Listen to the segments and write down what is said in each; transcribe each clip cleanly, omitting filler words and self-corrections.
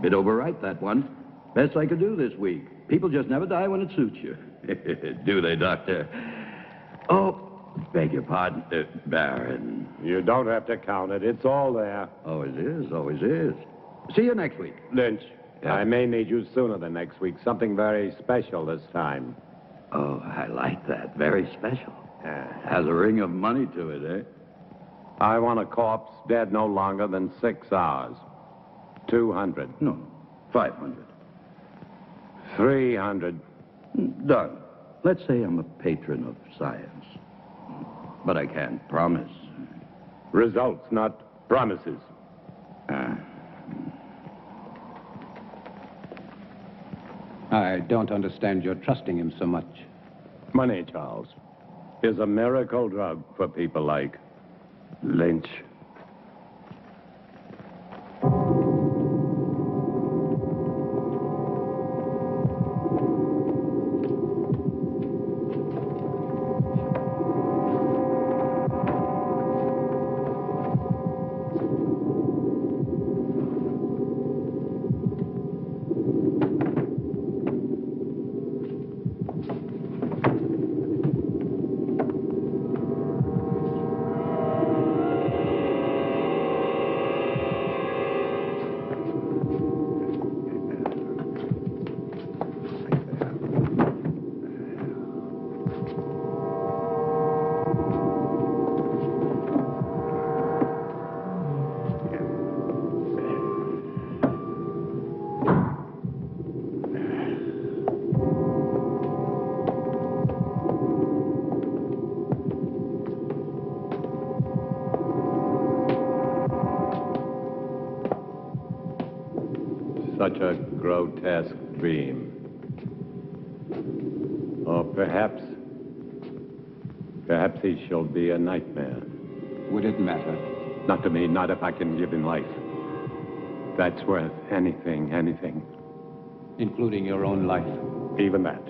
Bit overripe, that one. Best I could do this week. People just never die when it suits you. Do they, Doctor? Oh, beg your pardon, Baron. You don't have to count it. It's all there. Always is, always is. See you next week. Lynch, Yeah. I may need you sooner than next week. Something very special this time. Oh, I like that. Very special. Has a ring of money to it, eh? I want a corpse dead no longer than 6 hours. 200. No, 500. 300. Done. Let's say I'm a patron of science. But I can't promise. Results, not promises. I don't understand your trusting him so much. Money, Charles, is a miracle drug for people like Lynch. Such a grotesque dream. Or perhaps he shall be a nightmare. Would it matter? Not to me, not if I can give him life. That's worth anything. Including your own life? Even that.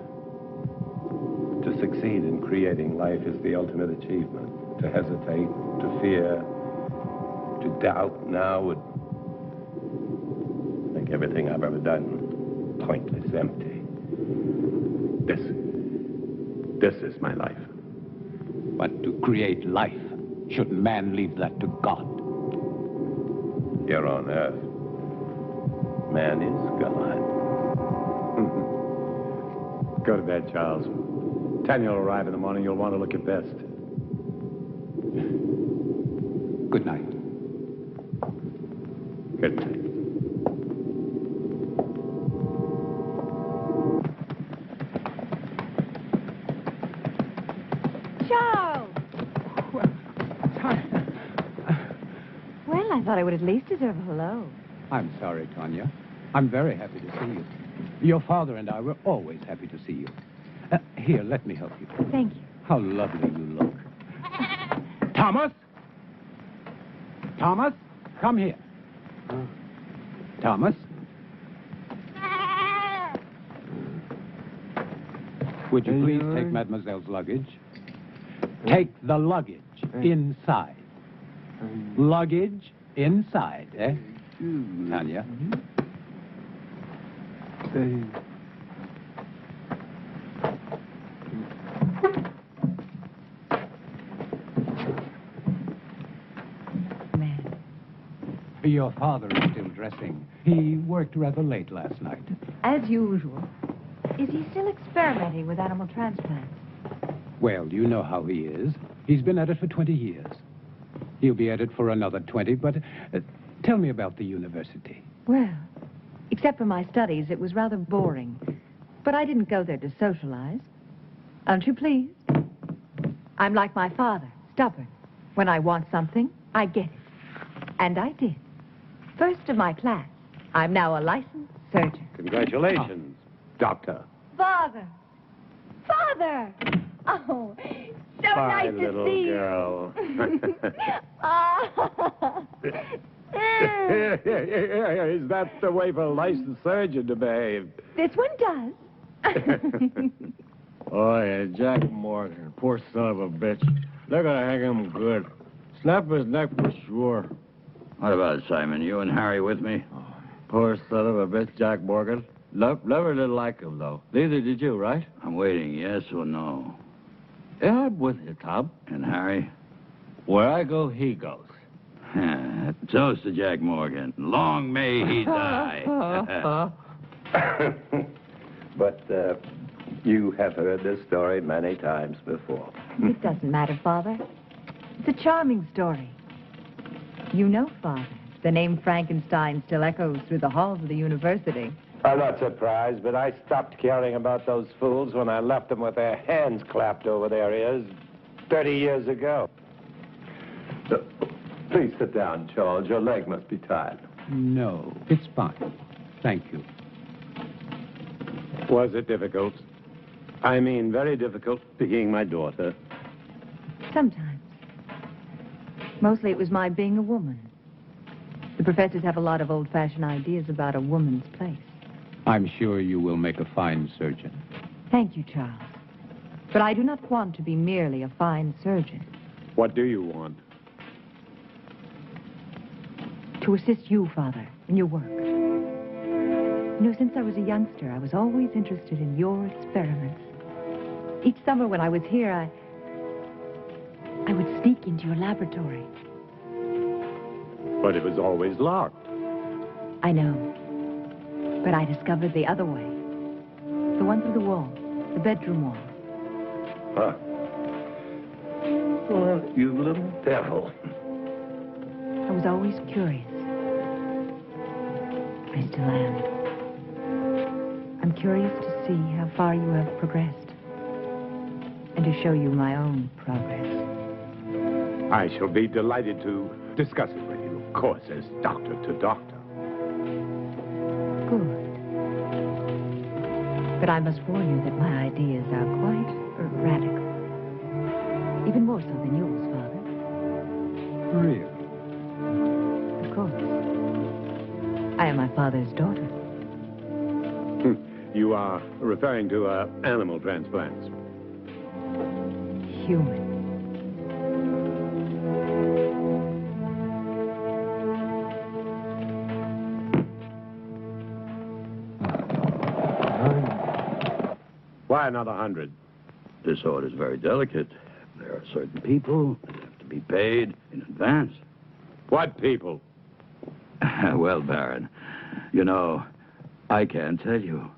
To succeed in creating life is the ultimate achievement. To hesitate, to fear, to doubt now would make everything I've ever done pointless, empty. This is my life. But to create life, shouldn't man leave that to God? Here on earth, man is God. Go to bed, Charles. 10 you'll arrive in the morning. You'll want to look your best. Good night. Good night. Charles! Well, I thought I would at least deserve a hello. I'm sorry, Tanya. I'm very happy to see you. Your father and I were always happy to see you. Here, let me help you. Thank you. How lovely you look. Thomas? Thomas, come here. Thomas? Would you please take Mademoiselle's luggage? Take the luggage inside. Luggage inside, eh? Tanya? Your father is still dressing. He worked rather late last night. As usual. Is he still experimenting with animal transplants? Well, you know how he is. He's been at it for 20 years. He'll be at it for another 20, but tell me about the university. Well, except for my studies, it was rather boring. But I didn't go there to socialize. Aren't you pleased? I'm like my father, stubborn. When I want something, I get it. And I did. First of my class. I'm now a licensed surgeon. Congratulations, Doctor. Father! Father! Oh, so Bye, nice to little see girl. you. Is that the way for a licensed surgeon to behave? This one does. Oh, yeah, Jack Morgan, poor son of a bitch. They're gonna hang him good. Snap his neck for sure. What about it, Simon? You and Harry with me? Poor son of a bitch, Jack Morgan. Never did like him, though. Neither did you, right? I'm waiting, yes or no? Yeah, I'm with you, Tom. And Harry? Where I go, he goes. Toast to Jack Morgan. Long may he die. But you have heard this story many times before. It doesn't matter, Father. It's a charming story. You know, Father, the name Frankenstein still echoes through the halls of the university. I'm not surprised, but I stopped caring about those fools when I left them with their hands clapped over their ears 30 years ago. So, please sit down, Charles. Your leg must be tired. No, it's fine. Thank you. Was it difficult? I mean, very difficult being my daughter. Sometimes. Mostly it was my being a woman. The professors have a lot of old-fashioned ideas about a woman's place. I'm sure you will make a fine surgeon. Thank you, Charles. But I do not want to be merely a fine surgeon. What do you want? To assist you, Father, in your work. You know, since I was a youngster, I was always interested in your experiments. Each summer when I was here, I would sneak into your laboratory. But it was always locked. I know. But I discovered the other way. The one through the wall. The bedroom wall. Huh. Well, you little devil. I was always curious. I still am. I'm curious to see how far you have progressed. And to show you my own progress. I shall be delighted to discuss it with you, of course, as doctor to doctor. Good. But I must warn you that my ideas are quite radical. Even more so than yours, Father. Really? Of course. I am my father's daughter. You are referring to animal transplants. Human. Why another 100? This order is very delicate. There are certain people that have to be paid in advance. What people? Well, Baron, you know, I can't tell you.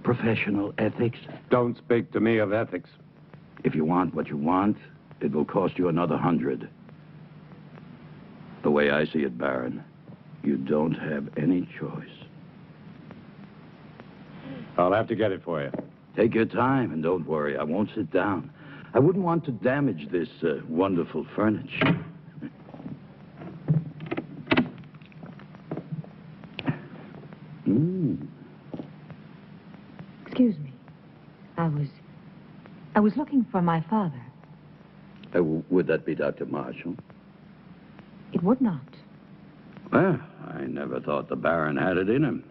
Professional ethics. Don't speak to me of ethics. If you want what you want, it will cost you another 100. The way I see it, Baron, you don't have any choice. I'll have to get it for you. Take your time and don't worry. I won't sit down. I wouldn't want to damage this wonderful furniture. Excuse me. I was looking for my father. Would that be Dr. Marshall? It would not. Well, I never thought the Baron had it in him.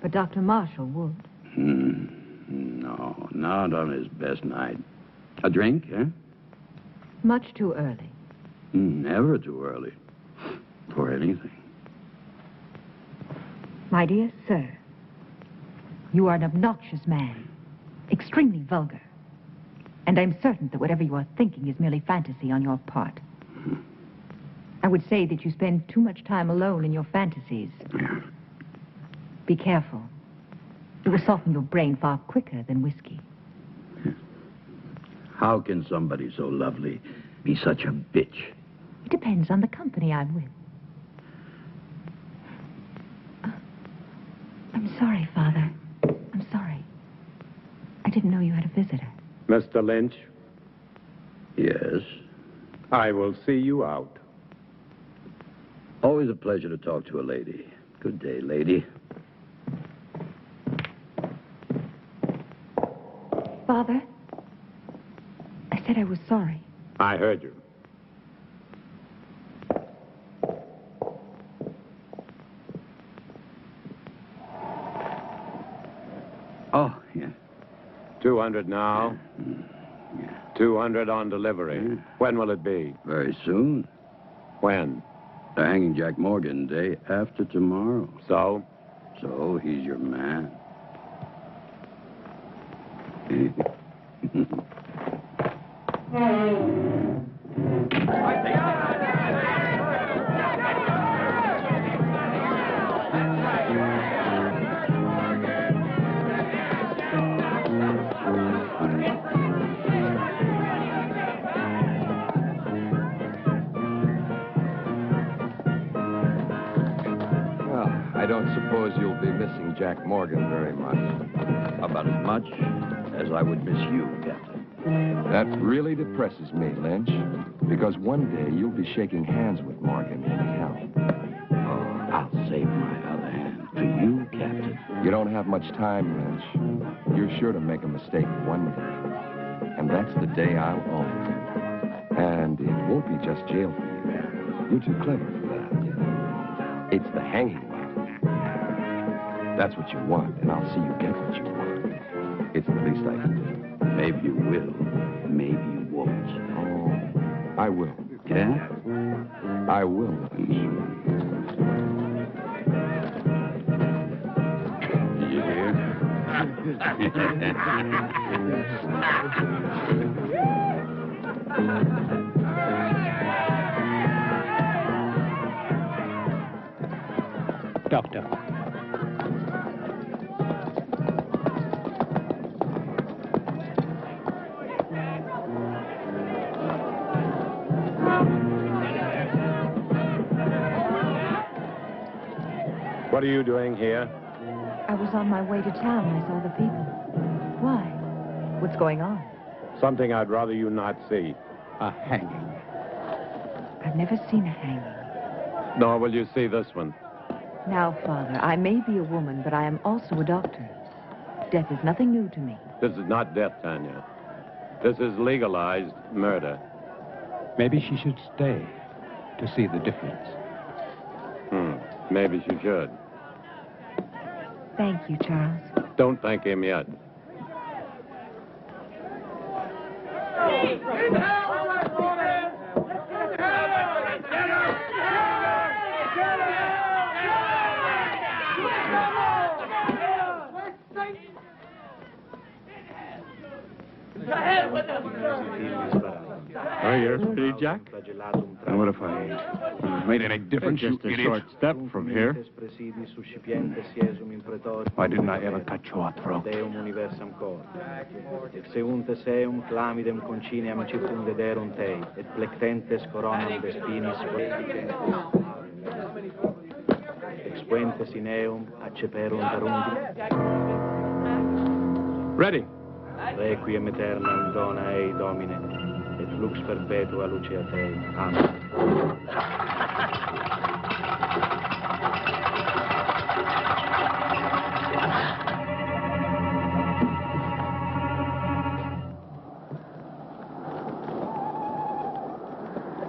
But Dr. Marshall would. No, not on his best night. A drink, eh? Much too early. Never too early. For anything. My dear sir, you are an obnoxious man. Extremely vulgar. And I'm certain that whatever you are thinking is merely fantasy on your part. I would say that you spend too much time alone in your fantasies. Yeah. Be careful. It will soften your brain far quicker than whiskey. How can somebody so lovely be such a bitch? It depends on the company I'm with. I'm sorry, Father. I'm sorry. I didn't know you had a visitor. Mr. Lynch, Yes. I will see you out. Always a pleasure to talk to a lady. Good day, lady. Father, I said I was sorry. I heard you. Oh, yeah. 200 now. 200 on delivery. When will it be? Very soon. When? They're hanging Jack Morgan day after tomorrow. So? So he's your man. I don't suppose you'll be missing Jack Morgan very much. About as much as I would miss you, Captain. That really depresses me, Lynch, because one day you'll be shaking hands with Morgan in hell. Oh, I'll save my other hand for you, Captain. You don't have much time, Lynch. You're sure to make a mistake one day. And that's the day I'll own. And it won't be just jail for you. You're too clever for that. It's the hanging. That's what you want, and I'll see you get what you want. It's the least I can do. Maybe you will, maybe you won't. Oh, I will. Yeah? I will. Did you hear? Doctor. What are you doing here? I was on my way to town. I saw the people. Why? What's going on? Something I'd rather you not see. A hanging. I've never seen a hanging. Nor will you see this one. Now, Father, I may be a woman, but I am also a doctor. Death is nothing new to me. This is not death, Tanya. This is legalized murder. Maybe she should stay to see the difference. Maybe she should. Thank you, Charles. Don't thank him yet. Oh, you're pretty, Jack? And what if I made any difference, Just a short step from here. Why didn't I ever cut your throat? Seunte seum clamidem conciniam circumdederum tei, et plectentes coronam vespinis expuentes in eum acceperum darundi. Ready. Requiem aeternam dona ei, Domine, et lux perpetua lucea Tei. Amen.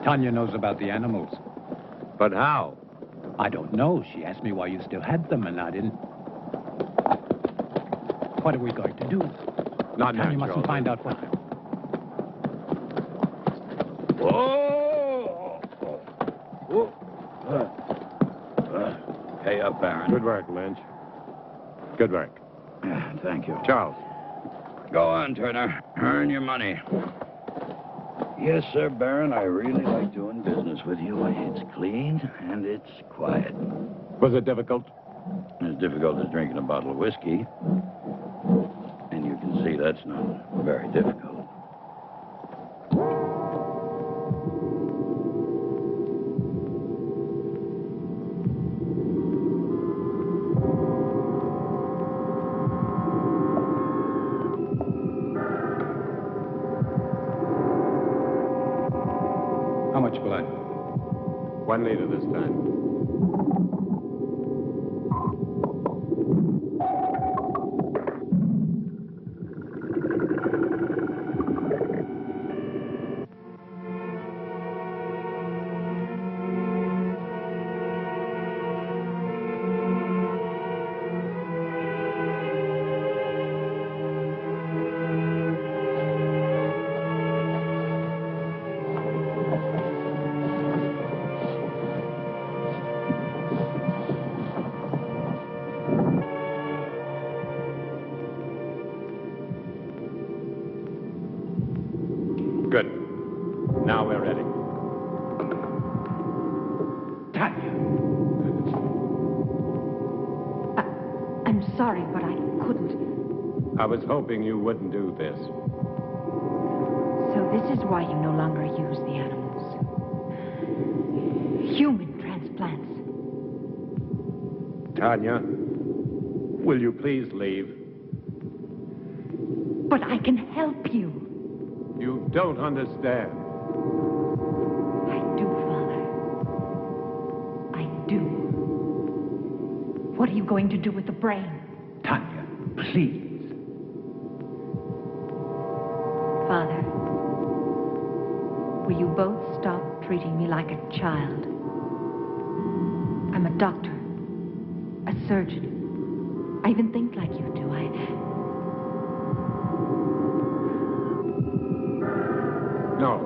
Tanya knows about the animals. But how? I don't know. She asked me why you still had them, and I didn't. What are we going to do? Not Tanya now, mustn't Joe. find out what. Pay up, Baron. Good work, Lynch. Good work. Thank you. Charles. Go on, Turner. Earn your money. Yes, sir, Baron. I really like doing business with you. It's clean and it's quiet. Was it difficult? As difficult as drinking a bottle of whiskey. And you can see that's not very difficult. How much blood? 1 liter this time. Good. Now we're ready. Tanya. I'm sorry, but I couldn't. I was hoping you wouldn't do this. So this is why you no longer use the animals. Human transplants. Tanya, will you please leave? But I can help you. You don't understand. I do, Father. I do. What are you going to do with the brain? Tanya, please. Father, will you both stop treating me like a child? I'm a doctor, a surgeon. I even think like you do. No.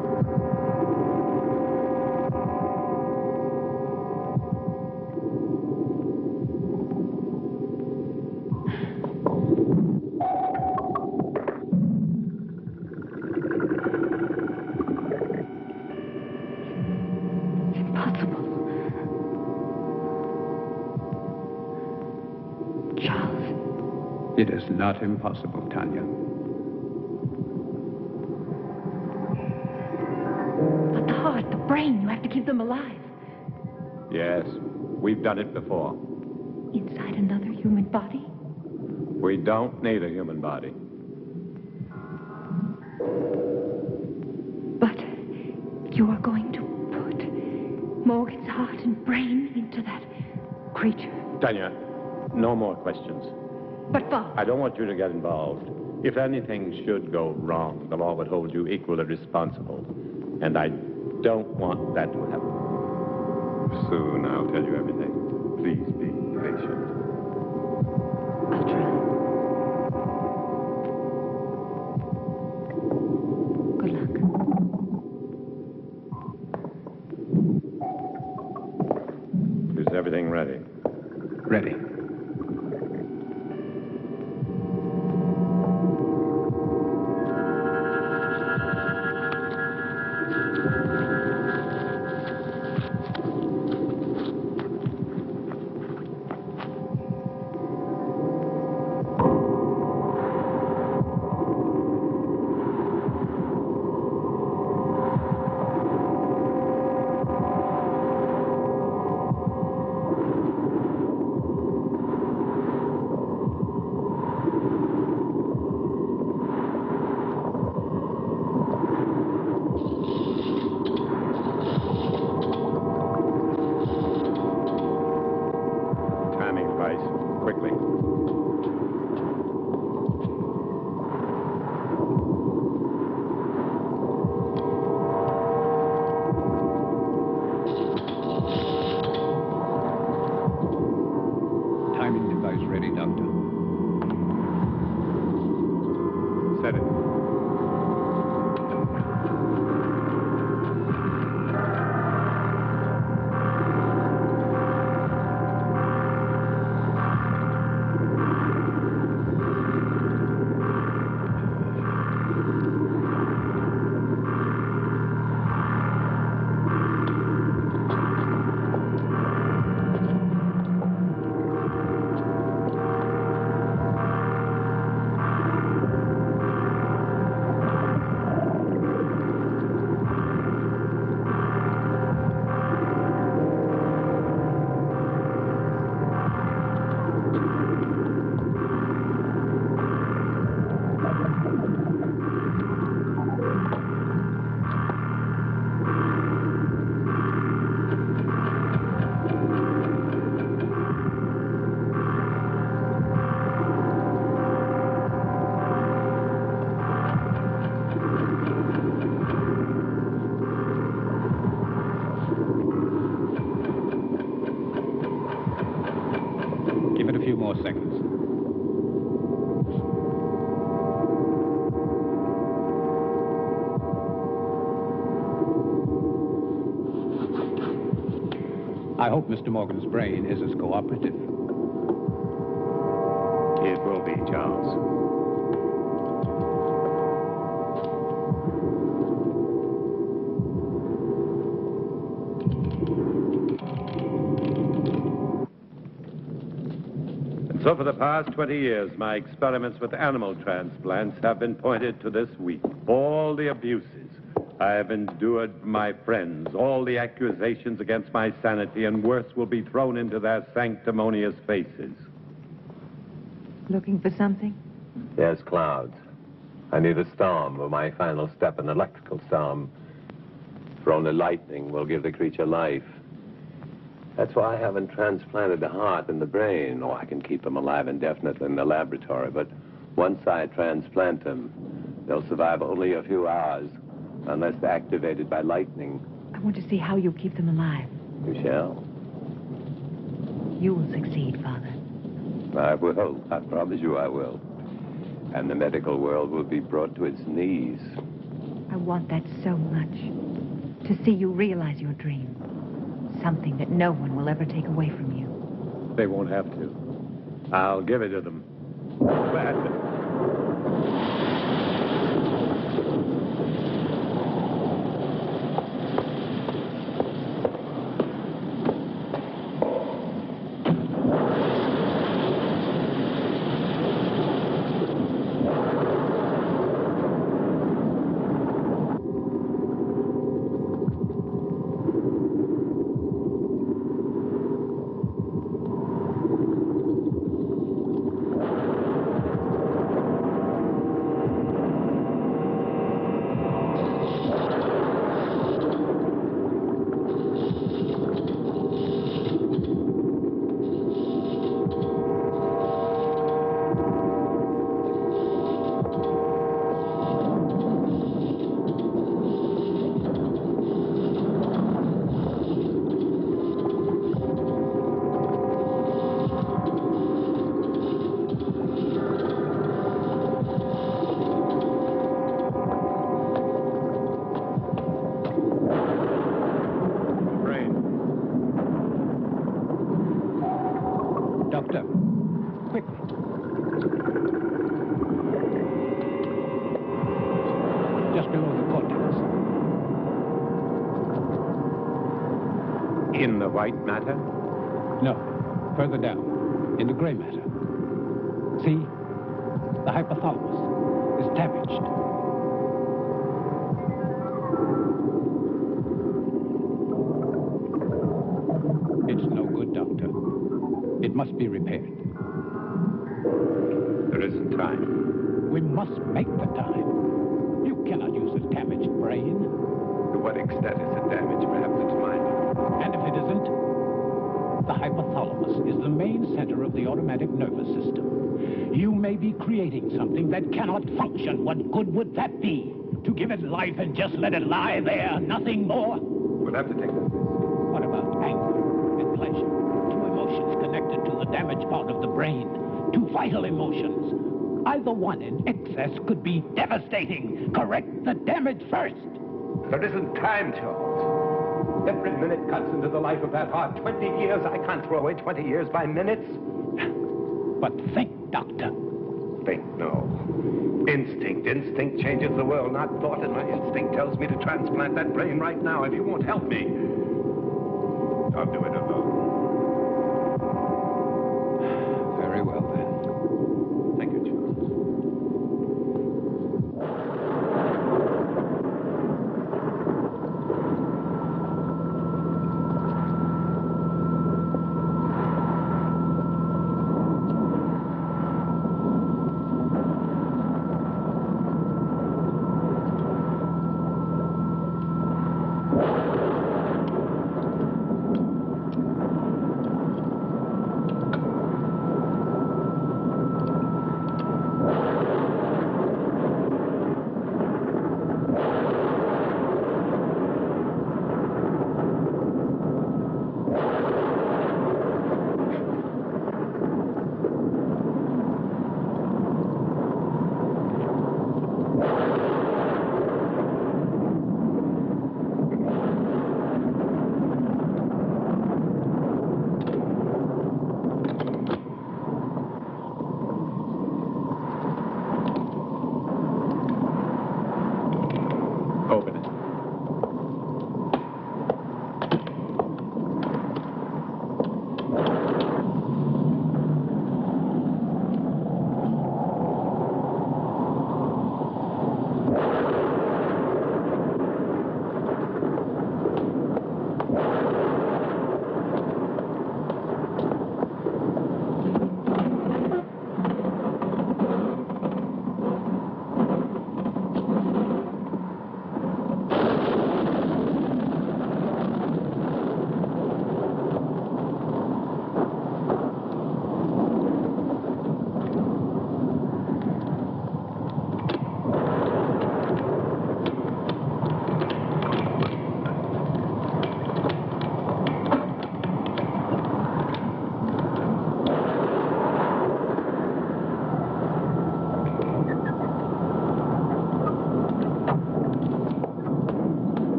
Impossible. Charles. It is not impossible, Tanya. But the heart, the brain, you have to keep them alive. Yes, we've done it before. Inside another human body? We don't need a human body. But you are going to put Morgan's heart and brain into that creature. Tanya, no more questions. But Father... I don't want you to get involved. If anything should go wrong, the law would hold you equally responsible. And I don't want that to happen. Soon I'll tell you everything. Please be patient. I'll try. Good luck. Is everything ready? Ready. Quickly. Timing device ready, Doctor. Set it. Give it a few more seconds. I hope Mr. Morgan's brain is as cooperative. It will be, Charles. So for the past 20 years, my experiments with animal transplants have been pointed to this week. All the abuses I have endured from my friends, all the accusations against my sanity, and worse, will be thrown into their sanctimonious faces. Looking for something? Yes, clouds. I need a storm for my final step, an electrical storm. For only lightning will give the creature life. That's why I haven't transplanted the heart and the brain. Oh, I can keep them alive indefinitely in the laboratory, but once I transplant them, they'll survive only a few hours, unless they're activated by lightning. I want to see how you keep them alive. You shall. You will succeed, Father. I will. I promise you I will. And the medical world will be brought to its knees. I want that so much. To see you realize your dream. Something that no one will ever take away from you. They won't have to. I'll give it to them. Gladly. Doctor, quickly. Just below the cortex. In the white matter? No, further down, in the gray matter. See? The hypothalamus is damaged. It's no good, Doctor. It must be repaired. There isn't time. We must make the time. You cannot use a damaged brain. To what extent is it damaged? Perhaps it's minor. And if it isn't, the hypothalamus is the main center of the automatic nervous system. You may be creating something that cannot function. What good would that be? To give it life and just let it lie there, nothing more? We'll have to take this. What about anger and pleasure? Two emotions connected to the damaged part of the brain. Two vital emotions. Either one in excess could be devastating. Correct the damage first. There isn't time, Charles. Every minute cuts into the life of that heart. 20 years. I can't throw away 20 years by minutes. But think, Doctor. Think, no. Instinct. Instinct changes the world, not thought. And my instinct tells me to transplant that brain right now. If you won't help me, I'll do it alone. Very well, then. Thank you, Charles.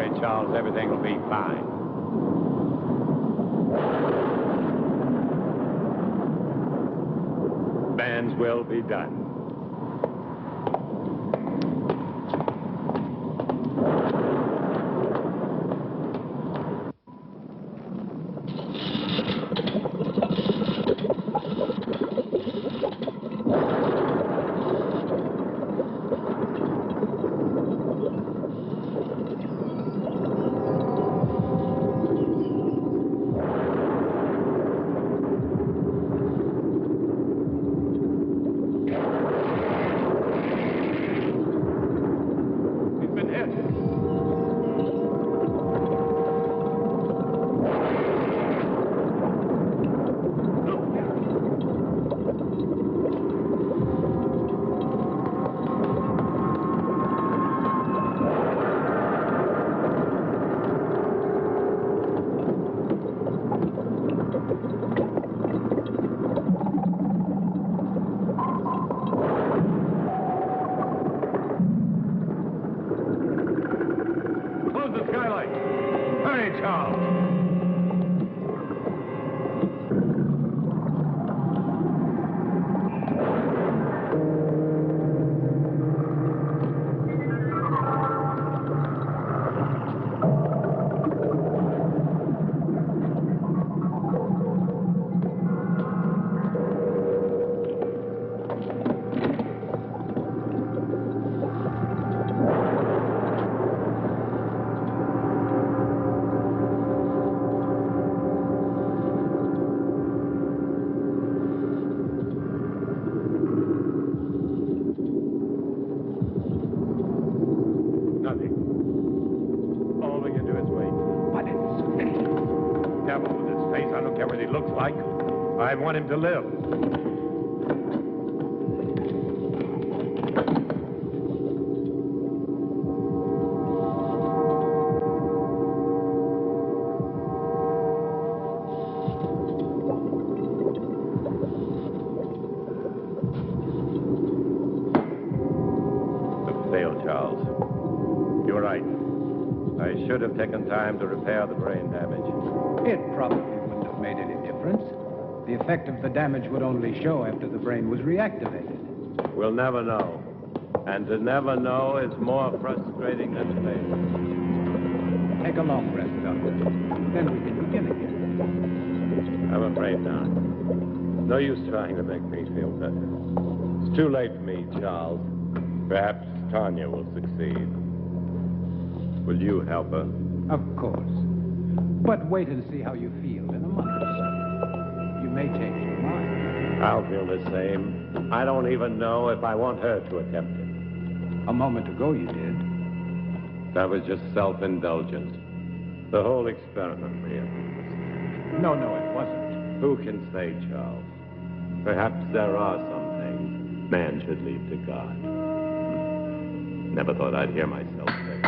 worry, Charles. Everything will be fine. Man's will be done. I want him to live. It failed, Charles. You're right. I should have taken time to repair the brain damage. It probably wouldn't have made any difference. The effect of the damage would only show after the brain was reactivated. We'll never know. And to never know is more frustrating than failure. Take a long rest, Doctor. Then we can begin again. I'm afraid not. No use trying to make me feel better. It's too late for me, Charles. Perhaps Tanya will succeed. Will you help her? Of course. But wait and see how you feel in a month or so. You may change your mind. I'll feel the same. I don't even know if I want her to attempt it. A moment ago you did. That was just self-indulgence. The whole experiment, really. No, it wasn't. Who can say, Charles? Perhaps there are some things man should leave to God. Never thought I'd hear myself say it.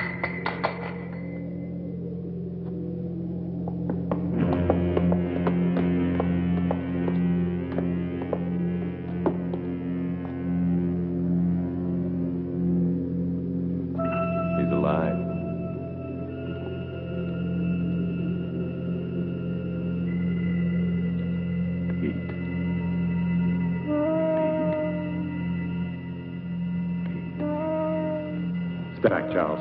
Back, Charles.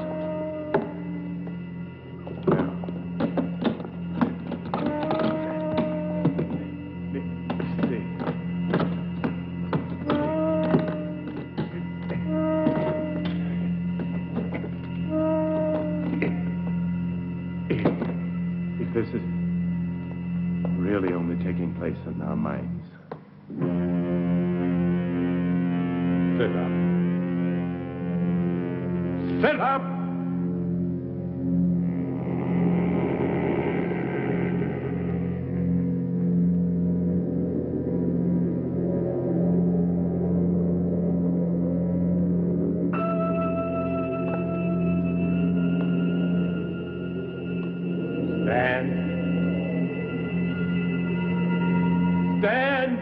If this is really only taking place in our minds. Sit up. Sit up! Stand. Stand!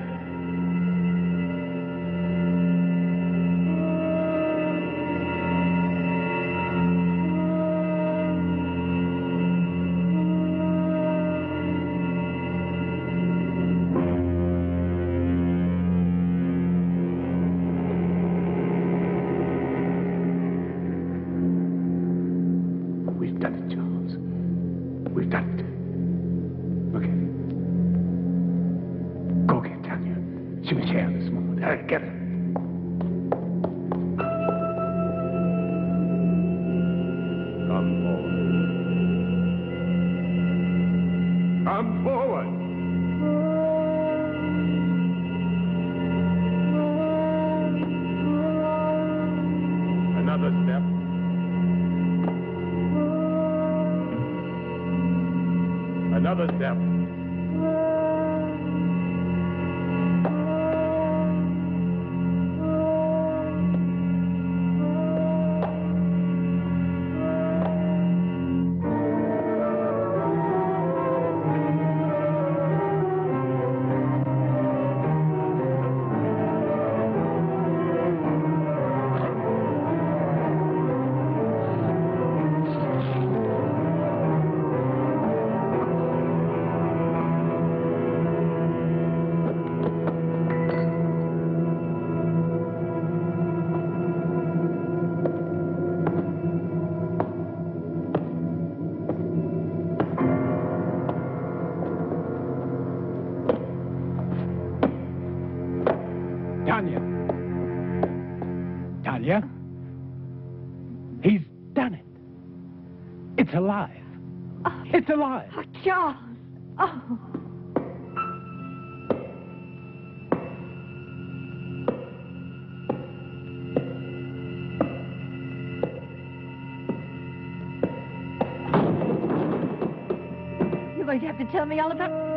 Another step. Tanya? He's done it. It's alive. Oh, it's alive. Oh, Charles. Oh. You're going to have to tell me all about...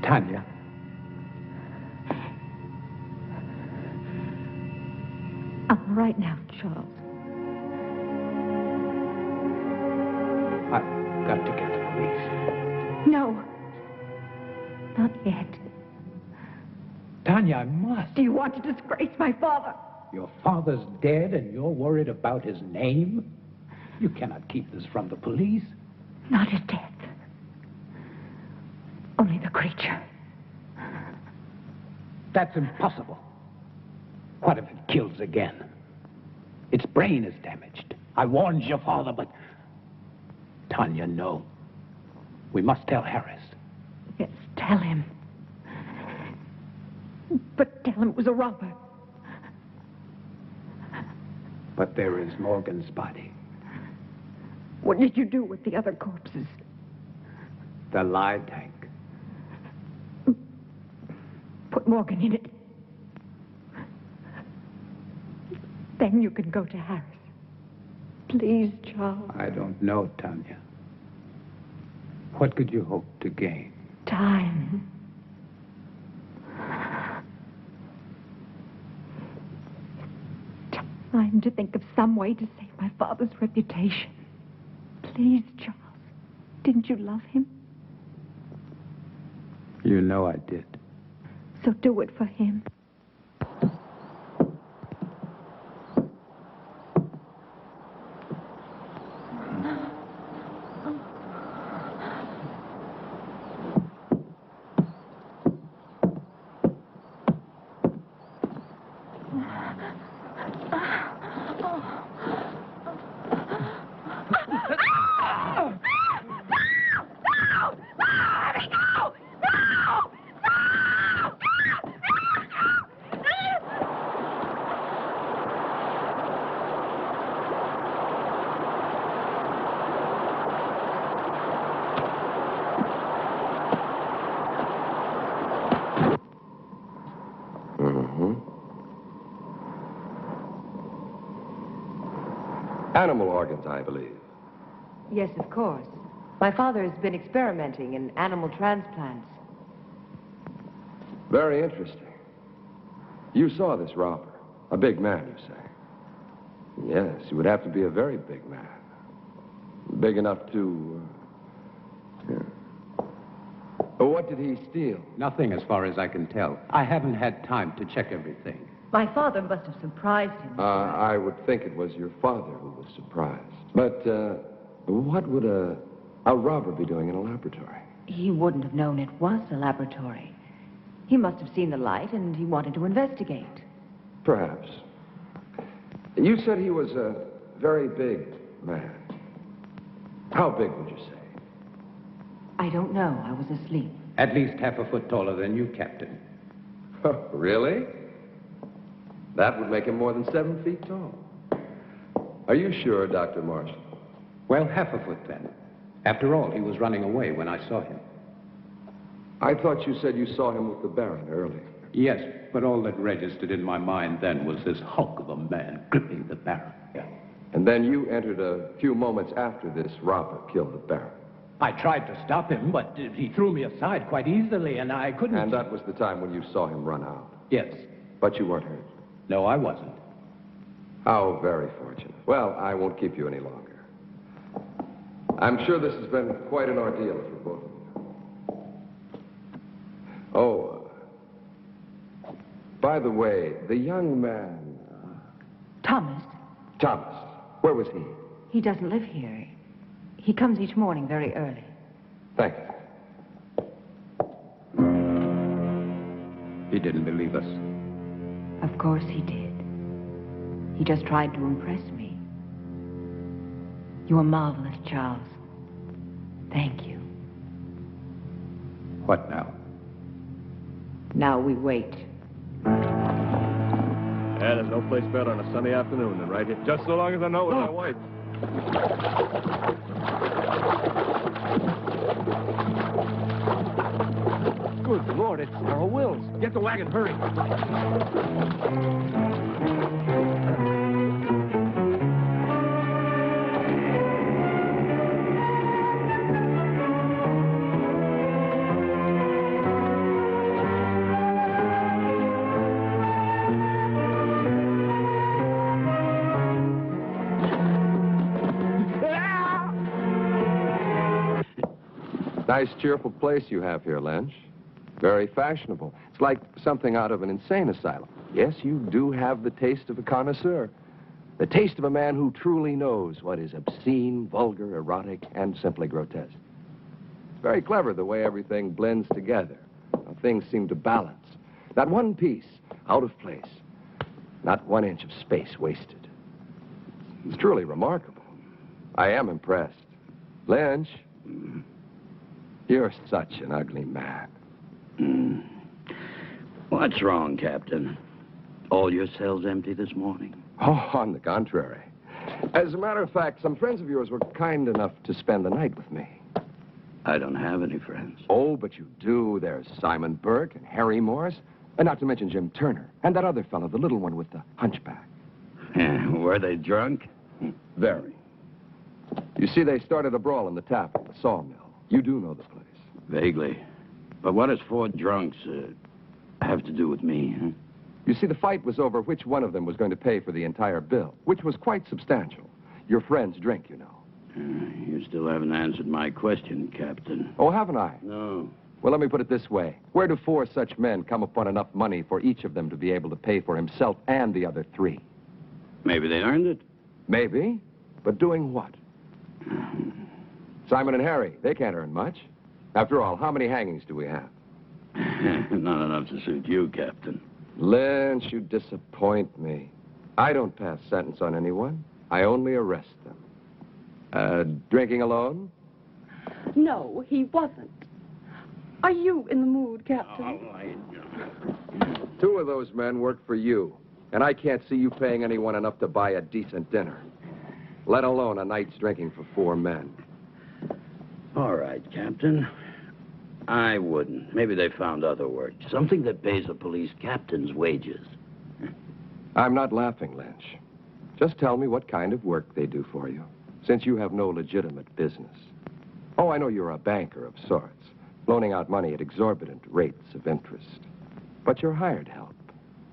Tanya. I'm all right now, Charles. I've got to get the police. No. Not yet. Tanya, I must. Do you want to disgrace my father? Your father's dead and you're worried about his name? You cannot keep this from the police. Not his death. Only the creature. That's impossible. What if it kills again? Its brain is damaged. I warned your father, but... Tanya, no. We must tell Harris. Yes, tell him. But tell him it was a robber. But there is Morgan's body. What did you do with the other corpses? The lye tank. Put Morgan in it. Then you can go to Harris. Please, Charles. I don't know, Tanya. What could you hope to gain? Time. Time to think of some way to save my father's reputation. Please, Charles. Didn't you love him? You know I did. So do it for him. Animal organs, I believe. Yes, of course. My father has been experimenting in animal transplants. Very interesting. You saw this robber. A big man, you say? Yes, he would have to be a very big man. Big enough to... What did he steal? Nothing as far as I can tell. I haven't had time to check everything. My father must have surprised him. I would think it was your father who was surprised. But what would a How'd Robert be doing in a laboratory? He wouldn't have known it was a laboratory. He must have seen the light and he wanted to investigate. Perhaps. You said he was a very big man. How big would you say? I don't know. I was asleep. At least half a foot taller than you, Captain. Really? That would make him more than 7 feet tall. Are you sure, Dr. Marshall? Well, half a foot then. After all, he was running away when I saw him. I thought you said you saw him with the Baron earlier. Yes, but all that registered in my mind then was this hulk of a man gripping the Baron. Yeah. And then you entered a few moments after this Robert killed the Baron. I tried to stop him, but he threw me aside quite easily, and I couldn't... And that was the time when you saw him run out? Yes. But you weren't hurt? No, I wasn't. How very fortunate. Well, I won't keep you any longer. I'm sure this has been quite an ordeal for both of you. Oh, by the way, the young man... Thomas. Thomas. Where was he? He doesn't live here. He comes each morning very early. Thank you. He didn't believe us. Of course he did. He just tried to impress me. You are marvelous, Charles. Thank you. What now? Now we wait. Yeah, there's no place better on a sunny afternoon than right here. Just so long as I know it's my wife. Good Lord, it's Sarah Wills. Get the wagon, hurry. Nice, cheerful place you have here, Lynch. Very fashionable. It's like something out of an insane asylum. Yes, you do have the taste of a connoisseur. The taste of a man who truly knows what is obscene, vulgar, erotic, and simply grotesque. It's very clever the way everything blends together. How things seem to balance. Not one piece out of place. Not 1 inch of space wasted. It's truly remarkable. I am impressed. Lynch, you're such an ugly man. What's wrong, Captain? All your cells empty this morning? Oh, on the contrary. As a matter of fact, some friends of yours were kind enough to spend the night with me. I don't have any friends. Oh, but you do. There's Simon Burke and Harry Morris, and not to mention Jim Turner, and that other fellow, the little one with the hunchback. Were they drunk? Very. You see, they started a brawl in the tap at the sawmill. You do know the place. Vaguely. But what does 4 drunks have to do with me, huh? You see, the fight was over which one of them was going to pay for the entire bill, which was quite substantial. Your friend's drink, you know. You still haven't answered my question, Captain. Oh, haven't I? No. Well, let me put it this way. Where do 4 such men come upon enough money for each of them to be able to pay for himself and the other 3? Maybe they earned it. Maybe. But doing what? Simon and Harry, they can't earn much. After all, how many hangings do we have? Not enough to suit you, Captain. Lynch, you disappoint me. I don't pass sentence on anyone. I only arrest them. Drinking alone? No, he wasn't. Are you in the mood, Captain? 2 of those men work for you, and I can't see you paying anyone enough to buy a decent dinner, let alone a night's drinking for 4 men. All right, Captain. I wouldn't. Maybe they found other work. Something that pays a police captain's wages. I'm not laughing, Lynch. Just tell me what kind of work they do for you, since you have no legitimate business. Oh, I know you're a banker of sorts, loaning out money at exorbitant rates of interest. But you're hired help.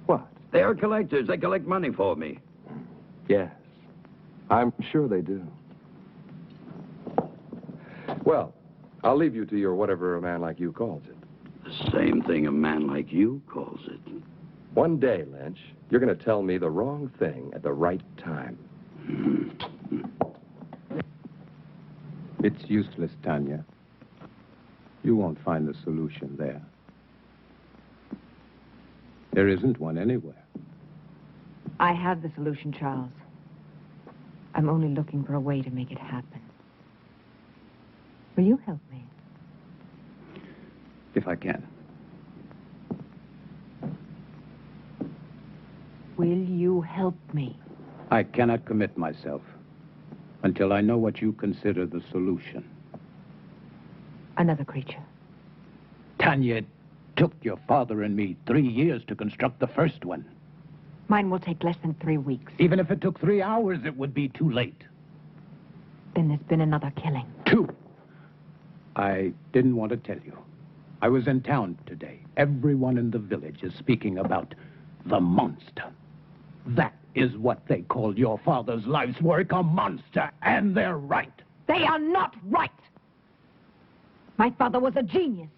What? They are collectors. They collect money for me. Yes, I'm sure they do. Well, I'll leave you to your whatever a man like you calls it. The same thing a man like you calls it. One day, Lynch, you're going to tell me the wrong thing at the right time. It's useless, Tanya. You won't find the solution there. There isn't one anywhere. I have the solution, Charles. I'm only looking for a way to make it happen. Will you help me? If I can. Will you help me? I cannot commit myself until I know what you consider the solution. Another creature. Tanya, it took your father and me 3 years to construct the first one. Mine will take less than 3 weeks. Even if it took 3 hours, it would be too late. Then there's been another killing. 2. I didn't want to tell you. I was in town today. Everyone in the village is speaking about the monster. That is what they called your father's life's work, a monster, and they're right. They are not right! My father was a genius.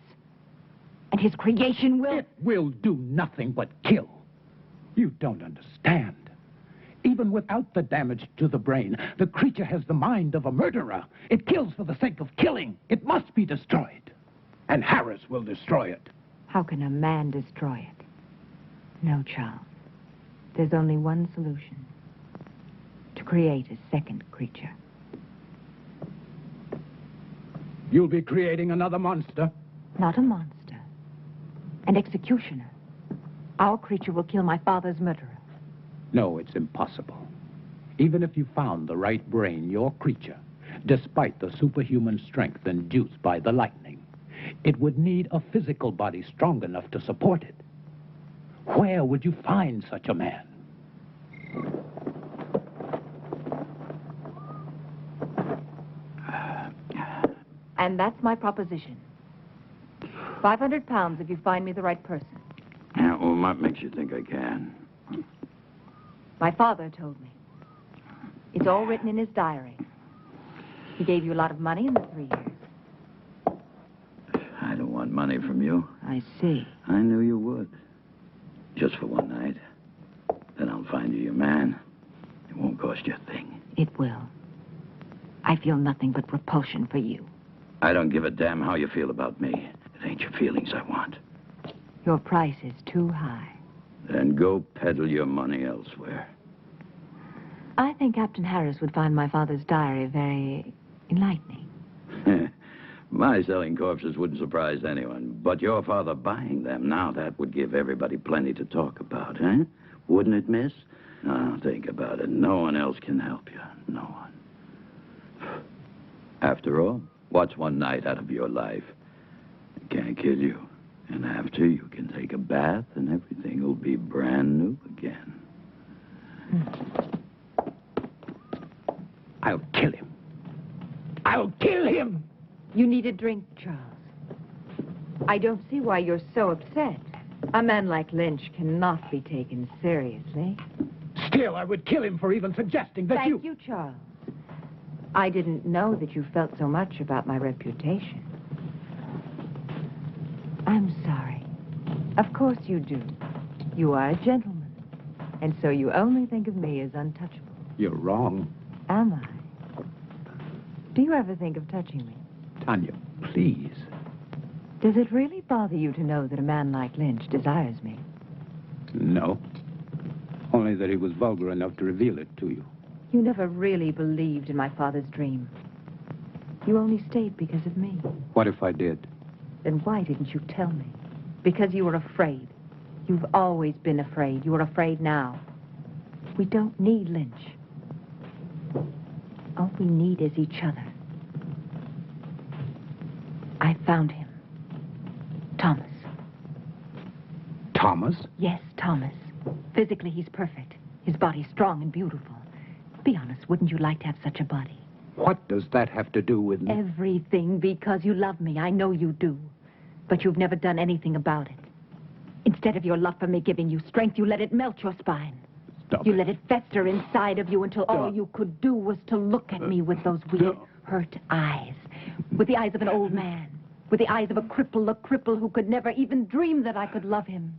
And his creation will... It will do nothing but kill. You don't understand. Even without the damage to the brain, the creature has the mind of a murderer. It kills for the sake of killing. It must be destroyed. And Harris will destroy it. How can a man destroy it? No, Charles. There's only one solution. To create a second creature. You'll be creating another monster? Not a monster. An executioner. Our creature will kill my father's murderer. No, it's impossible. Even if you found the right brain, your creature, despite the superhuman strength induced by the lightning, it would need a physical body strong enough to support it. Where would you find such a man? And that's my proposition. 500 pounds if you find me the right person. Yeah, well, what makes you think I can? My father told me. It's all written in his diary. He gave you a lot of money in the 3 years. I don't want money from you. I see. I knew you would. Just for one night. Then I'll find you your man. It won't cost you a thing. It will. I feel nothing but repulsion for you. I don't give a damn how you feel about me. It ain't your feelings I want. Your price is too high. Then go peddle your money elsewhere. I think Captain Harris would find my father's diary very enlightening. My selling corpses wouldn't surprise anyone. But your father buying them, now that would give everybody plenty to talk about, eh? Wouldn't it, miss? Now, think about it. No one else can help you. No one. After all, what's one night out of your life? It can't kill you. And after, you can take a bath and everything will be brand new again. I'll kill him. I'll kill him! You need a drink, Charles. I don't see why you're so upset. A man like Lynch cannot be taken seriously. Still, I would kill him for even suggesting that Thank you, Charles. I didn't know that you felt so much about my reputation. I'm sorry. Of course you do. You are a gentleman. And so you only think of me as untouchable. You're wrong. Am I? Do you ever think of touching me? Tanya, please. Does it really bother you to know that a man like Lynch desires me? No. Only that he was vulgar enough to reveal it to you. You never really believed in my father's dream. You only stayed because of me. What if I did? Then why didn't you tell me? Because you were afraid. You've always been afraid. You are afraid now. We don't need Lynch. All we need is each other. I found him. Thomas. Thomas? Yes, Thomas. Physically, he's perfect. His body's strong and beautiful. Be honest, wouldn't you like to have such a body? What does that have to do with me? Everything, because you love me. I know you do. But you've never done anything about it. Instead of your love for me giving you strength, you let it melt your spine. Stop You it. let it fester inside of you until all you could do was to look at me with those weird, hurt eyes. With the eyes of an old man. With the eyes of a cripple who could never even dream that I could love him.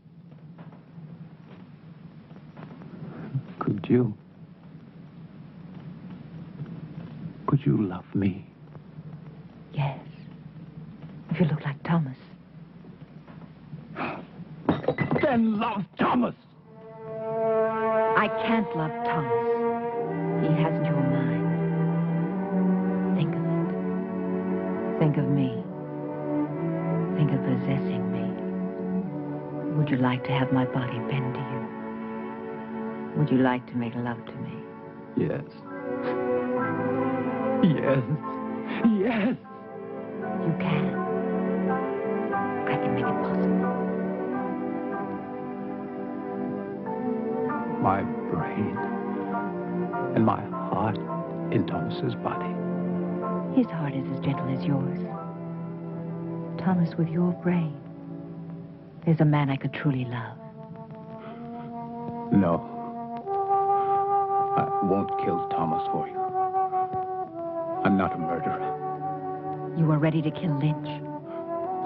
Could you? Could you love me? If you look like Thomas. Then love Thomas. I can't love Thomas. He hasn't your mind. Think of it. Think of me. Think of possessing me. Would you like to have my body bend to you? Would you like to make love to me? Yes. Yes. Yes. You can. I can make it possible. My brain and my heart in Thomas's body. His heart is as gentle as yours. Thomas, with your brain, is a man I could truly love. No. I won't kill Thomas for you. I'm not a murderer. You were ready to kill Lynch.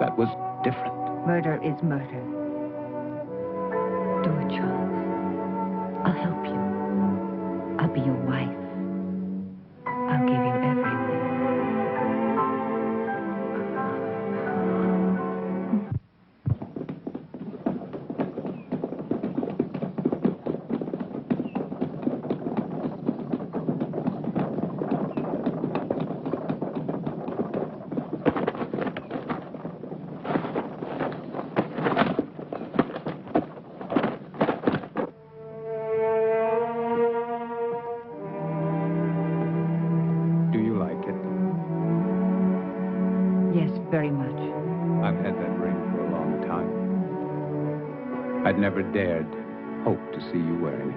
That was different. Murder is murder. Do it, Charles. I'll help you. I'll be your wife. I'll give you everything. Very much. I've had that ring for a long time. I'd never dared hope to see you wearing it.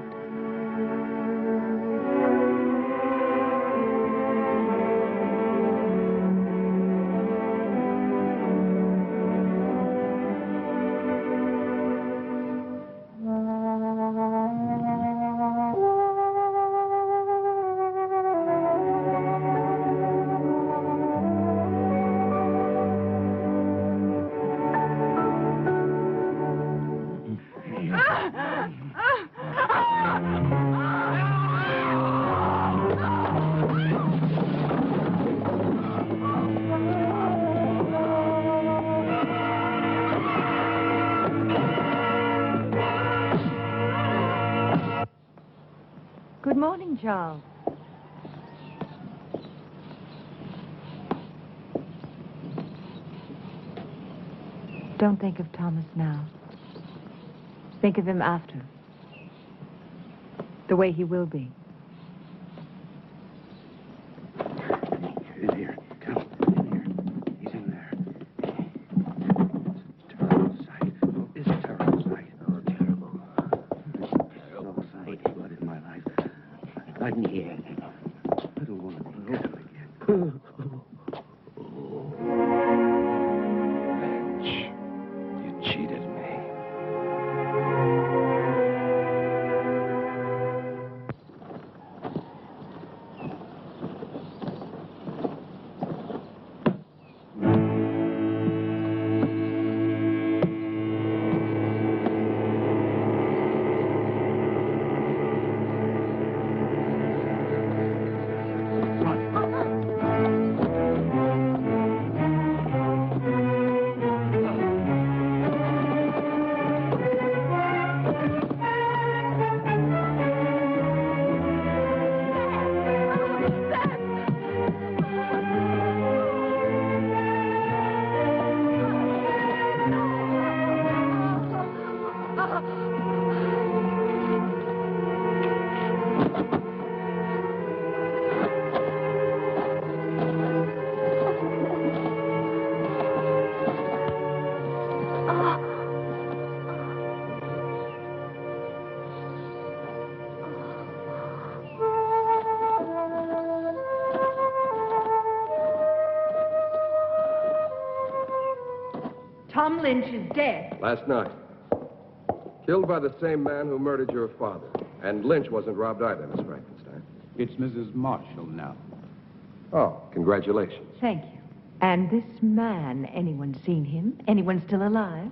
Good morning, Charles. Don't think of Thomas now. Think of him after. The way he will be. In here. Come. In here. He's in there. It's a terrible sight. It's a terrible sight. Oh, terrible. Terrible sight. Blood in my life. Blood in the air. Little woman. Come again. Lynch, you cheated me. Tom Lynch is dead. Last night. Killed by the same man who murdered your father. And Lynch wasn't robbed either, Miss Frankenstein. It's Mrs. Marshall now. Oh, congratulations. Thank you. And this man, anyone seen him? Anyone still alive?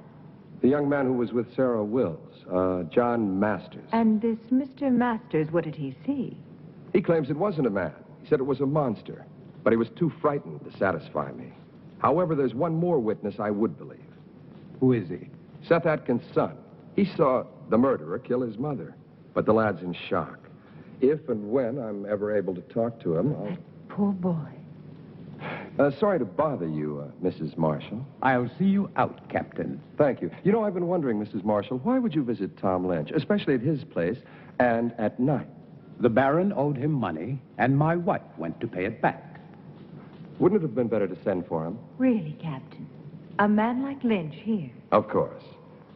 The young man who was with Sarah Wills, John Masters. And this Mr. Masters, what did he see? He claims it wasn't a man. He said it was a monster. But he was too frightened to satisfy me. However, there's one more witness I would believe. Who is he? Seth Atkins' son. He saw the murderer kill his mother. But the lad's in shock. If and when I'm ever able to talk to him, I'll... Poor boy. Sorry to bother you, Mrs. Marshall. I'll see you out, Captain. Thank you. You know, I've been wondering, Mrs. Marshall, why would you visit Tom Lynch, especially at his place, and at night? The Baron owed him money, and my wife went to pay it back. Wouldn't it have been better to send for him? Really, Captain? A man like Lynch here? Of course.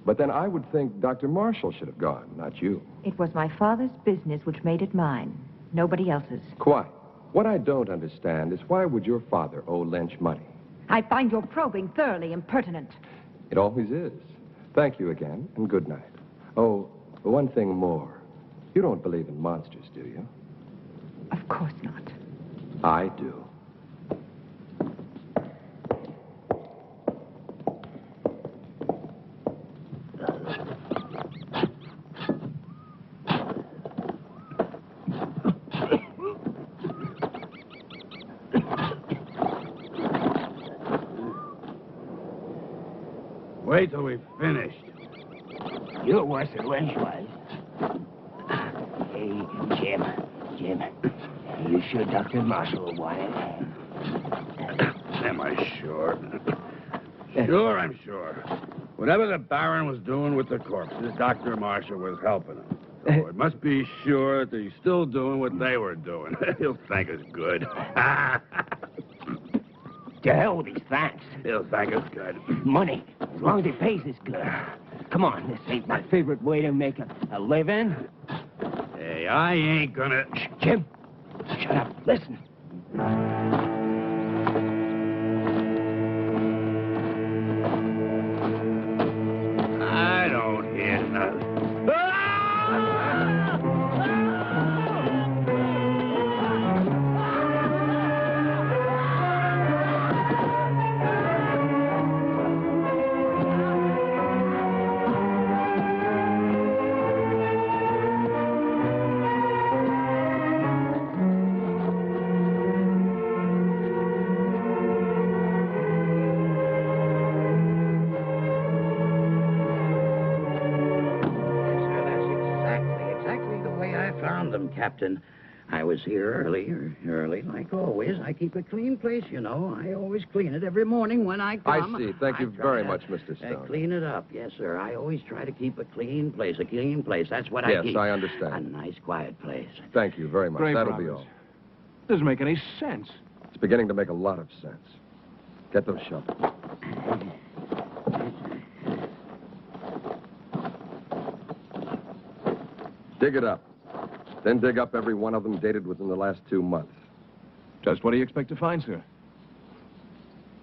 But then I would think Dr. Marshall should have gone, not you. It was my father's business which made it mine. Nobody else's. Quite. What I don't understand is why would your father owe Lynch money? I find your probing thoroughly impertinent. It always is. Thank you again, and good night. Oh, one thing more. You don't believe in monsters, do you? Of course not. I do. Wait till we've finished. You're worse than Lynch was. Hey, Jim, you sure Dr. Marshall will want it? Am I sure? Sure, I'm sure. Whatever the Baron was doing with the corpses, Dr. Marshall was helping him. So it must be sure that he's still doing what they were doing. He'll thank us good. To hell with these thanks. He'll thank us good. Money, as long as he pays us good. Come on, this ain't my favorite way to make a living. Hey, I ain't gonna... Shh, Jim, shut up. Listen. I don't hear nothing. Captain, I was here early, like always. I keep a clean place, you know. I always clean it every morning when I come. I see. Thank you very much, Mr. Stone. Clean it up, yes, sir. I always try to keep a clean place. That's what I keep. Yes, I understand. A nice, quiet place. Thank you very much. Great That'll promise. be all. Doesn't make any sense. It's beginning to make a lot of sense. Get those shovels. Dig it up. Then dig up every one of them dated within the last 2 months. Just what do you expect to find, sir?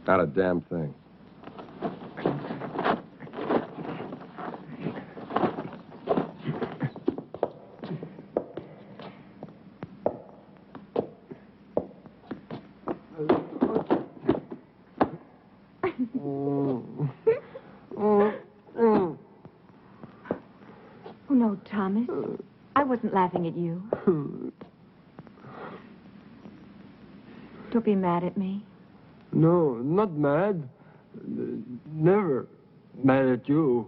Not a damn thing. Oh, no, Thomas. I wasn't laughing at you. Don't be mad at me. No, not mad. Never mad at you.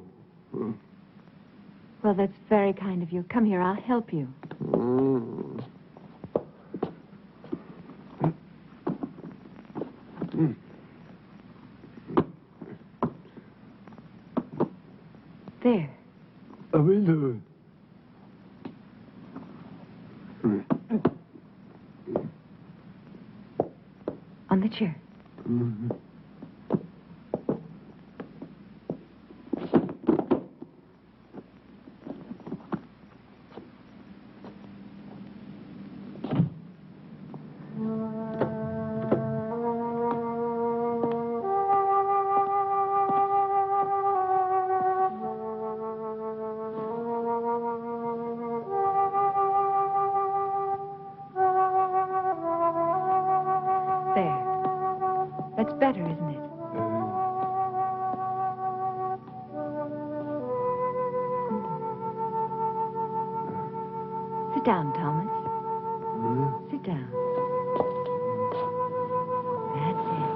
Well, that's very kind of you. Come here, I'll help you. There. I will do it. On the chair. That's better, isn't it? Sit down, Thomas. Sit down. That's it.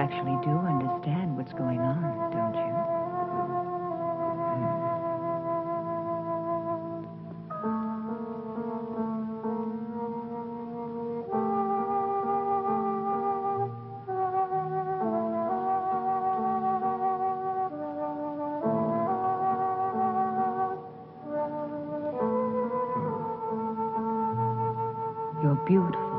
actually do understand what's going on, don't you? You're beautiful.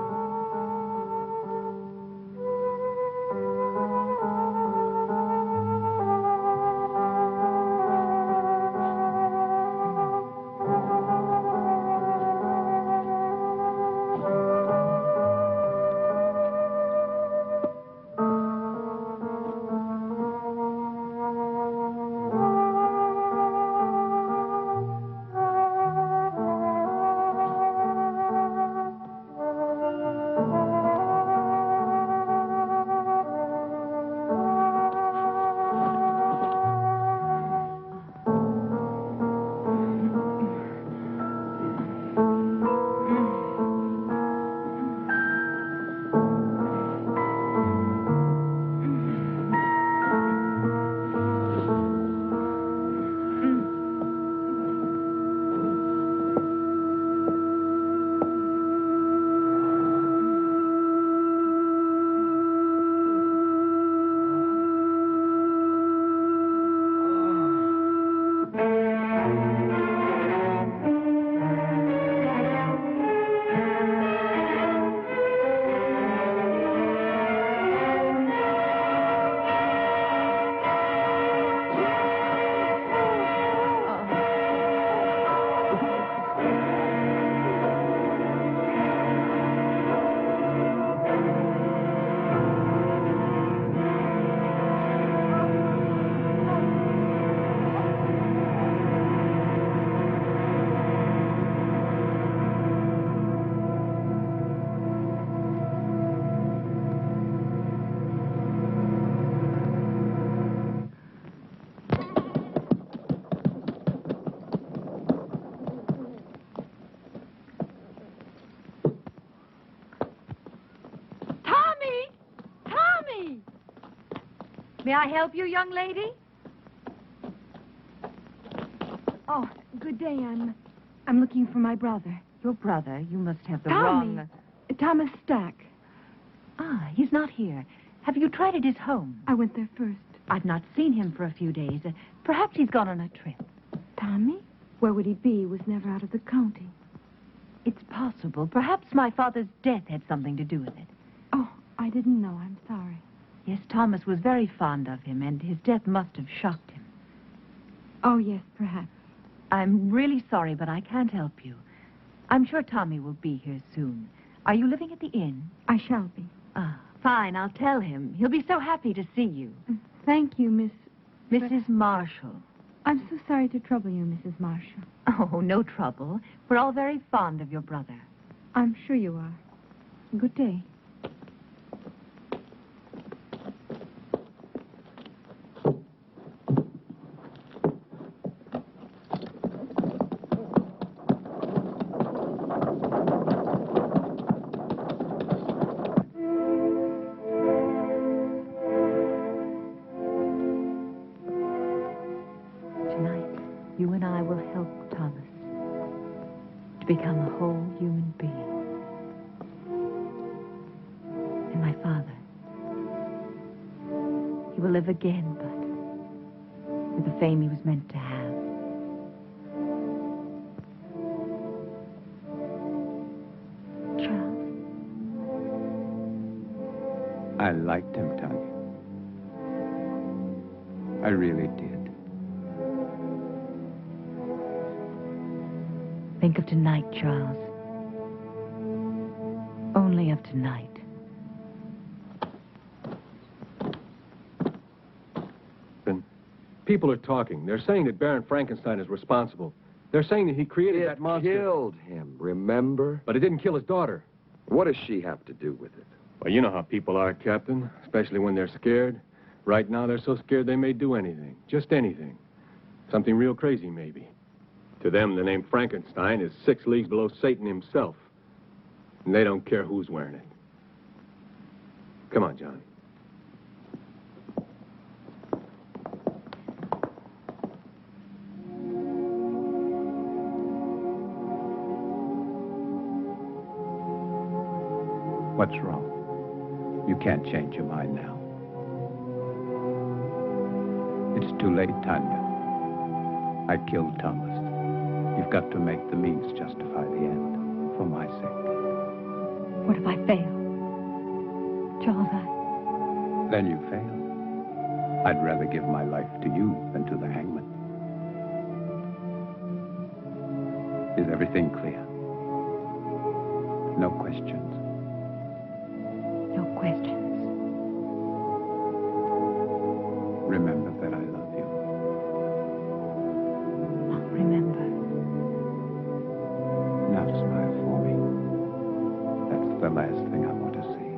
May I help you, young lady? Oh, good day. I'm looking for my brother. Your brother? You must have the Tommy. wrong... Thomas Stack. Ah, he's not here. Have you tried at his home? I went there first. I've not seen him for a few days. Perhaps he's gone on a trip. Tommy? Where would he be? He was never out of the county. It's possible. Perhaps my father's death had something to do with it. Oh, I didn't know. I'm sorry. Yes, Thomas was very fond of him, and his death must have shocked him. Oh, yes, perhaps. I'm really sorry, but I can't help you. I'm sure Tommy will be here soon. Are you living at the inn? I shall be. Ah, fine. I'll tell him. He'll be so happy to see you. Thank you, Mrs. Marshall. I'm so sorry to trouble you, Mrs. Marshall. Oh, no trouble. We're all very fond of your brother. I'm sure you are. Good day. You and I will help Thomas to become a whole human being. And my father, he will live again, but with the fame he was meant to have. Charles? I liked him, Tanya. I really did. Think of tonight, Charles. Only of tonight. People are talking. They're saying that Baron Frankenstein is responsible. They're saying that he created that monster. It killed him, remember? But it didn't kill his daughter. What does she have to do with it? Well, you know how people are, Captain, especially when they're scared. Right now, they're so scared they may do anything. Just anything. Something real crazy, maybe. To them, the name Frankenstein is 6 leagues below Satan himself. And they don't care who's wearing it. Come on, John. What's wrong? You can't change your mind now. It's too late, Tanya. I killed Thomas. You've got to make the means justify the end, for my sake. What if I fail? Charles, Then you fail. I'd rather give my life to you than to the hangman. Is everything clear? No questions? No questions. Remember that I love you. I'll remember. Now smile for me. That's the last thing I want to see.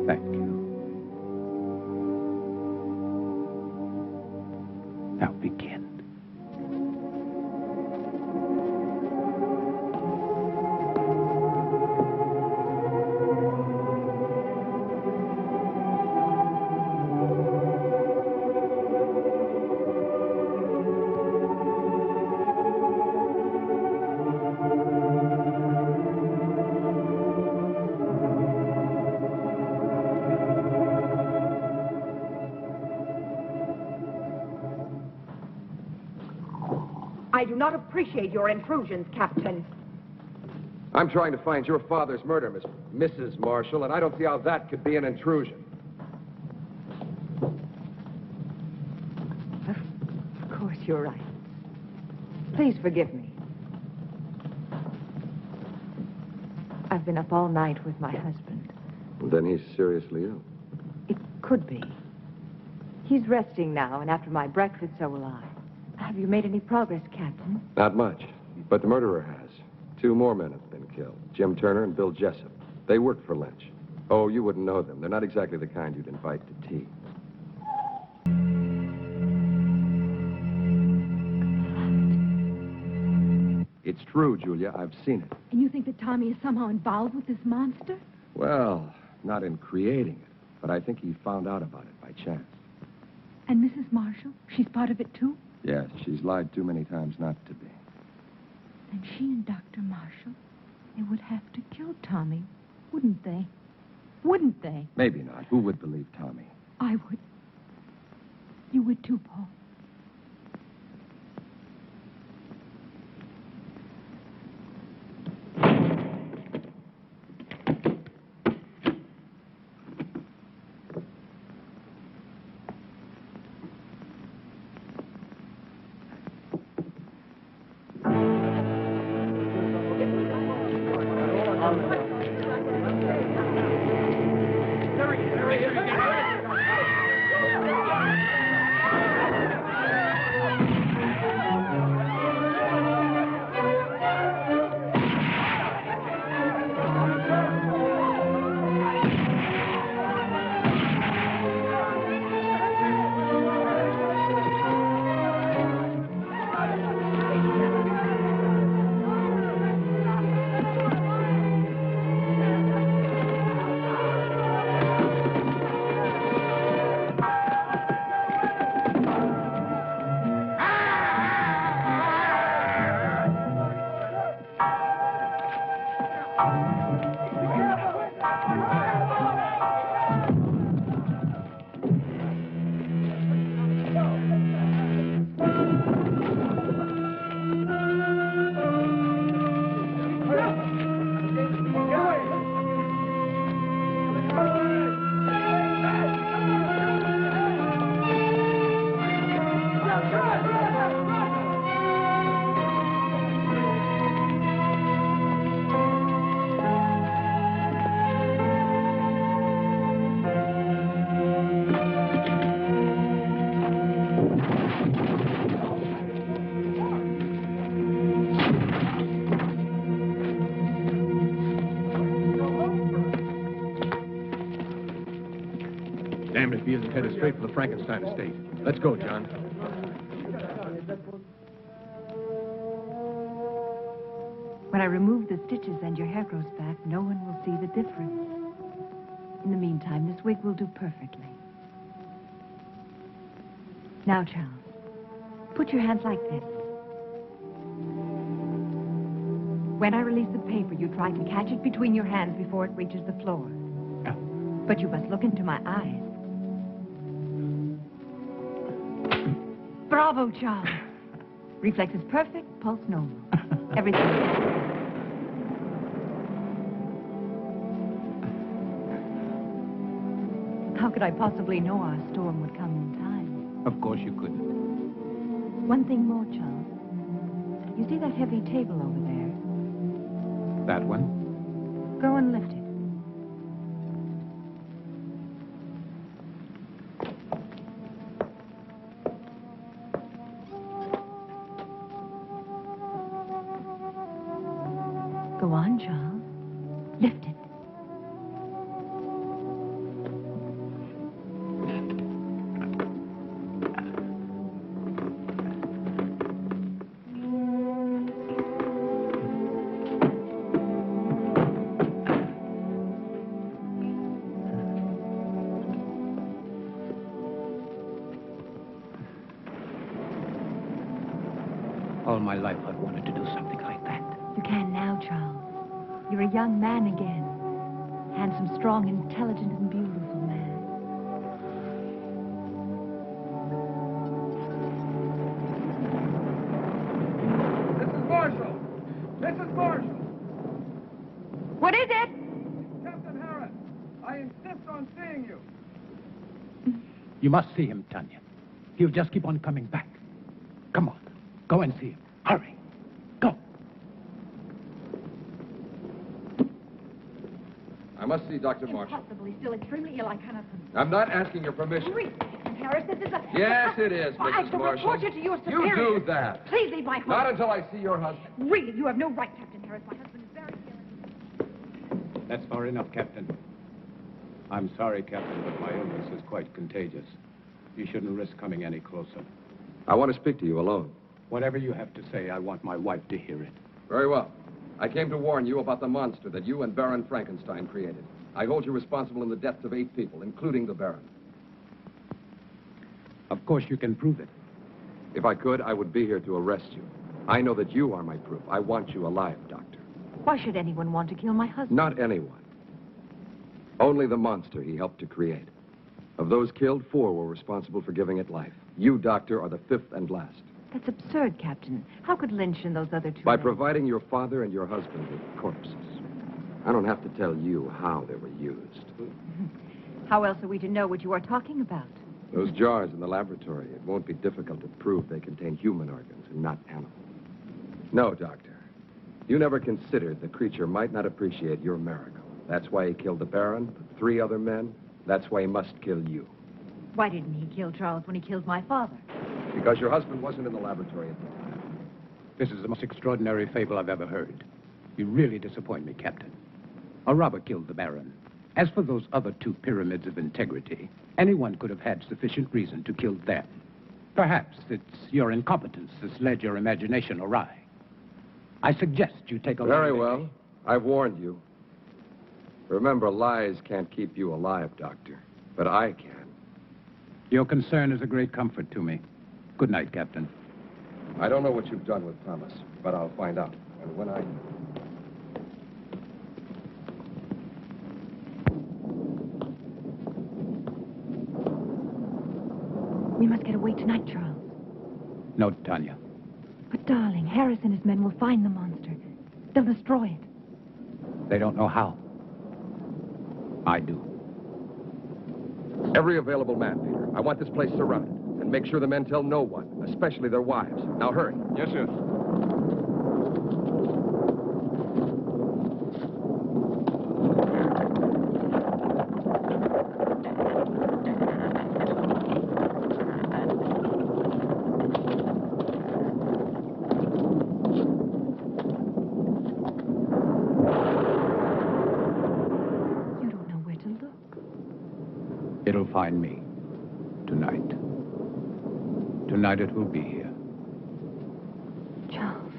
Thank you. Now begin. I do not appreciate your intrusions, Captain. I'm trying to find your father's murder, Mrs. Marshall, and I don't see how that could be an intrusion. Of course, you're right. Please forgive me. I've been up all night with my husband. Then he's seriously ill. It could be. He's resting now, and after my breakfast, so will I. Have you made any progress, Captain? Not much, but the murderer has. 2 more men have been killed, Jim Turner and Bill Jessup. They worked for Lynch. Oh, you wouldn't know them. They're not exactly the kind you'd invite to tea. It's true, Julia. I've seen it. And you think that Tommy is somehow involved with this monster? Well, not in creating it, but I think he found out about it by chance. And Mrs. Marshall? She's part of it, too? Yes, she's lied too many times not to be. And she and Dr. Marshall, they would have to kill Tommy, wouldn't they? Wouldn't they? Maybe not. Who would believe Tommy? I would. You would too, Paul. Damned if he isn't headed straight for the Frankenstein estate. Let's go, John. When I remove the stitches and your hair grows back, no one will see the difference. In the meantime, this wig will do perfectly. Now, Charles, put your hands like this. When I release the paper, you try to catch it between your hands before it reaches the floor. But you must look into my eyes. Bravo, Charles. Reflex is perfect, pulse normal. Everything. How could I possibly know our storm would come in time? Of course you couldn't. One thing more, Charles. You see that heavy table over there? That one? Go and lift it. Go on, Charles. Lift it. All my life I've wanted to do something like that. You can now, Charles. You're a young man again. Handsome, strong, intelligent, and beautiful man. Mrs. Marshall! Mrs. Marshall! What is it? Captain Harris, I insist on seeing you. You must see him, Tanya. He'll just keep on coming back. Come on. Go and see him. Hurry. Go. I must see Dr. Marshall. Impossible. He's still extremely ill. I cannot. I'm not asking your permission. Read, Captain Harris. This is a... Yes, it is, I Mrs. shall Marshall. report you to your You superior. do that. Please leave my home. Not until I see your husband. Really, you have no right, Captain Harris. My husband is very ill. That's far enough, Captain. I'm sorry, Captain, but my illness is quite contagious. You shouldn't risk coming any closer. I want to speak to you alone. Whatever you have to say, I want my wife to hear it. Very well. I came to warn you about the monster that you and Baron Frankenstein created. I hold you responsible in the deaths of 8 people, including the Baron. Of course you can prove it. If I could, I would be here to arrest you. I know that you are my proof. I want you alive, Doctor. Why should anyone want to kill my husband? Not anyone. Only the monster he helped to create. Of those killed, 4 were responsible for giving it life. You, Doctor, are the 5th and last. That's absurd, Captain. How could Lynch and those other 2 By men... providing your father and your husband with corpses. I don't have to tell you how they were used. How else are we to know what you are talking about? Those jars in the laboratory, it won't be difficult to prove they contain human organs and not animal. No, Doctor. You never considered the creature might not appreciate your miracle. That's why he killed the Baron, the 3 other men. That's why he must kill you. Why didn't he kill Charles when he killed my father? Because your husband wasn't in the laboratory at the time. This is the most extraordinary fable I've ever heard. You really disappoint me, Captain. A robber killed the Baron. As for those other 2 pyramids of integrity, anyone could have had sufficient reason to kill them. Perhaps it's your incompetence that's led your imagination awry. I suggest you take a Very well. I've warned you. Remember, lies can't keep you alive, Doctor. But I can. Your concern is a great comfort to me. Good night, Captain. I don't know what you've done with Thomas, but I'll find out. And when I... We must get away tonight, Charles. No, Tanya. But, darling, Harris and his men will find the monster. They'll destroy it. They don't know how. I do. Every available man, Peter. I want this place surrounded. And make sure the men tell no one, especially their wives. Now, hurry. Yes, sir. It'll find me. Tonight. Tonight it will be here. Charles.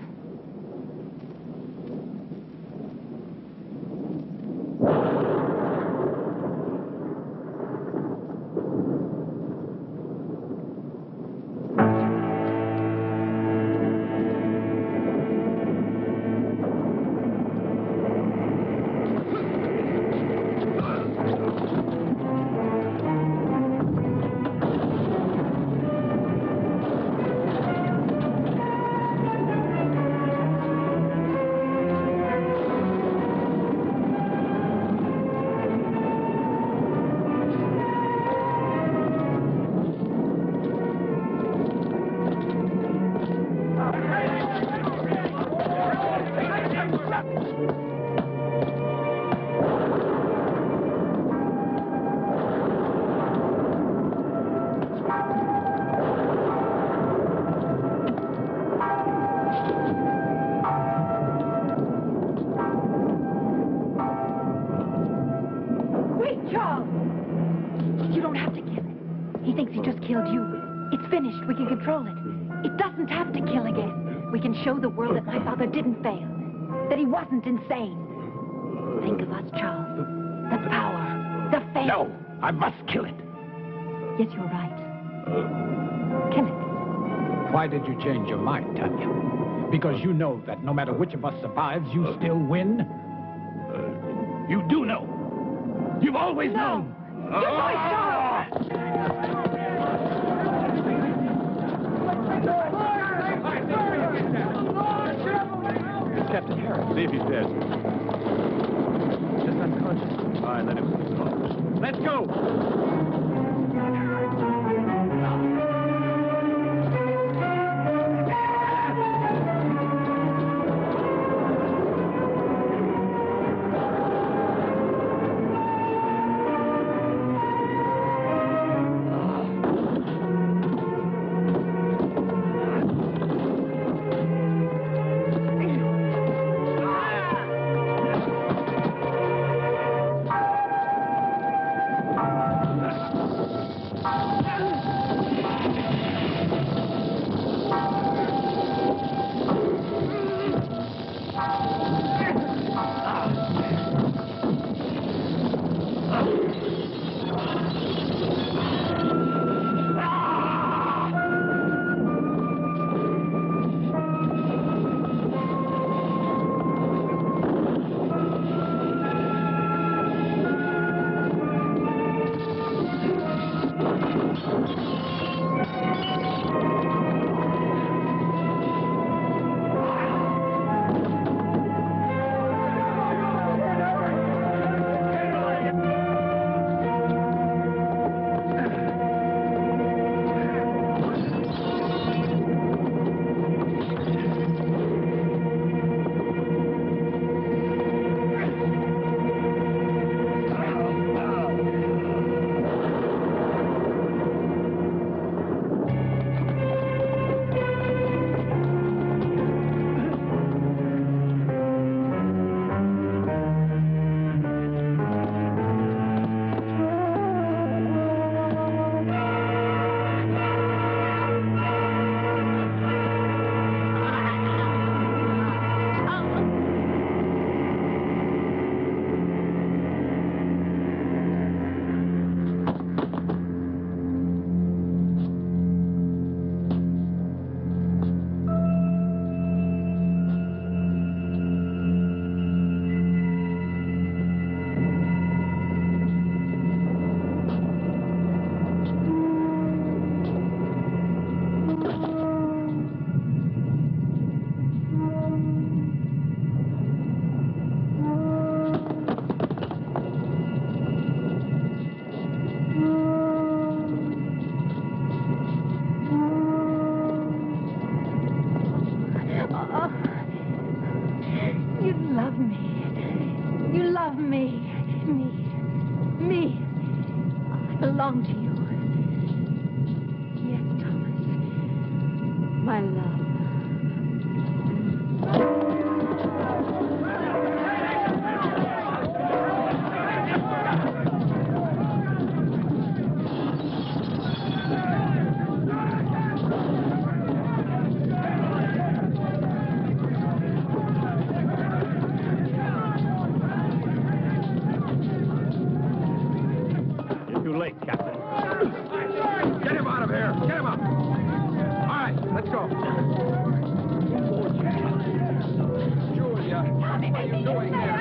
finished, we can control it. It doesn't have to kill again. We can show the world that my father didn't fail, that he wasn't insane. Think of us, Charles. The power, the fame. No, I must kill it. Yes, you're right. Kill it. Why did you change your mind, Tanya? Because you know that no matter which of us survives, you still win? You do know. You've always known. Good boy, Charles! Captain Harris. See if he's dead. Just unconscious. All right, let him close. Let's go! belong to you. Yes, Thomas. My love. Julia, what are you doing here?